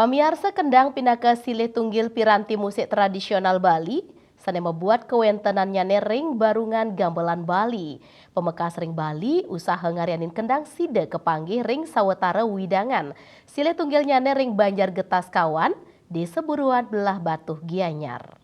Pamiarsa kendang pindah ke silih tunggil piranti musik tradisional Bali, sane membuat kewentenannya ring barungan gamelan Bali. Pemekas ring Bali usaha ngarianin kendang side kepanggih ring sawetara widangan. Silih tunggilnya ring Banjar Getas Kawan di Seburuan Belah Batuh Gianyar.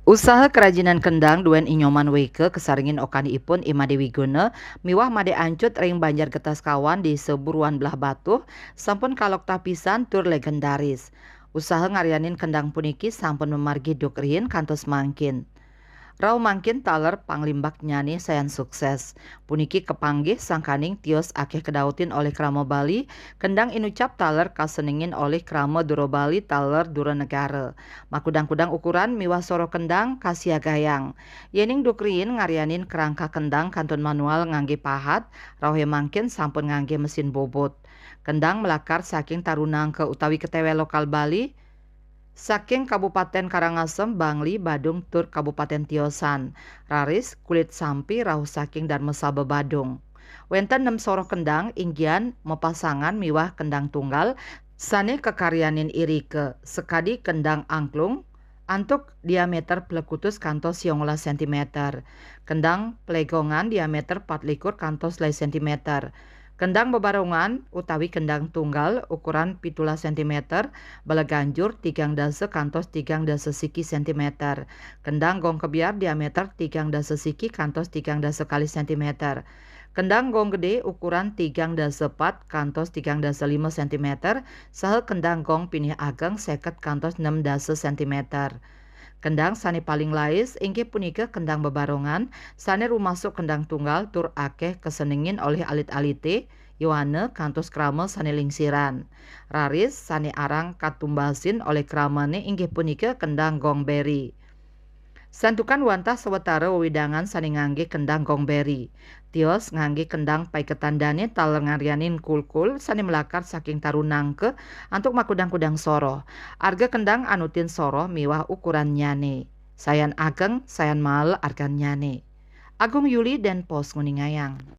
Usaha kerajinan kendang duen inyoman weke kesaringin okaniipun Imade Wiguna miwah made ancut ring Banjar Getas Kawan di Seburuan Belah Batuh sampun kalok tapisan tur legendaris. Usaha ngarianin kendang puniki sampun memargi dukrin kantos mangkin. Rau mangkin taler panglimbak nyanyi sayan sukses. Puniki kepanggih sangkaning tios akeh kedautin oleh krama Bali, kendang inucap taler kasenengin oleh krama Duro Bali taler Duro Negara. Makudang-kudang ukuran miwah soro kendang kasia gayang. Yening dukriin ngarianin kerangka kendang kantun manual ngangge pahat, rauhe mangkin sampun ngangge mesin bobot. Kendang melakar saking tarunang ke utawi ketewe lokal Bali, saking Kabupaten Karangasem, Bangli, Badung, tur Kabupaten Tiosan. Raris kulit sampi rauh saking dan mesabe Badung. Wenten 6 soroh kendang inggian mepasangan miwah kendang tunggal sane kekaryanin irike sekadi kendang angklung antuk diameter plekutus kantos 19 cm. Kendang plegongan diameter 24 kantos 2 cm. Kendang bebarongan utawi kendang tunggal ukuran 17 cm, beleganjur 3 dase kantos 3 dase siki cm. Kendang gong kebiar diameter 3 dase siki kantos 3 dase kali cm. Kendang gong gede ukuran 3 dase 4 kantos 3 dase 5 cm, saha kendang gong pinih ageng 50 kantos 6 dase cm. Kendang sane paling lais inggih punika kendang bebarongan sane rumasuk kendang tunggal tur akeh kesenengin oleh alit-alite Yohane kantos krama sane lingsiran. Raris sane arang katumbasin oleh kramane inggih punika kendang gongberi. Santukan wantah sawetara wewidangan sane ngangge kendang gongberi. Tios ngangge kendang paiketandane taler ngarianin kulkul sane melakar saking tarunangke antuk makudang-kudang soro. Arga kendang anutin soro miwah ukuran nyane. Sayan ageng, sayan mal argan nyane. Agung Yuli dan Pos Nguningayang.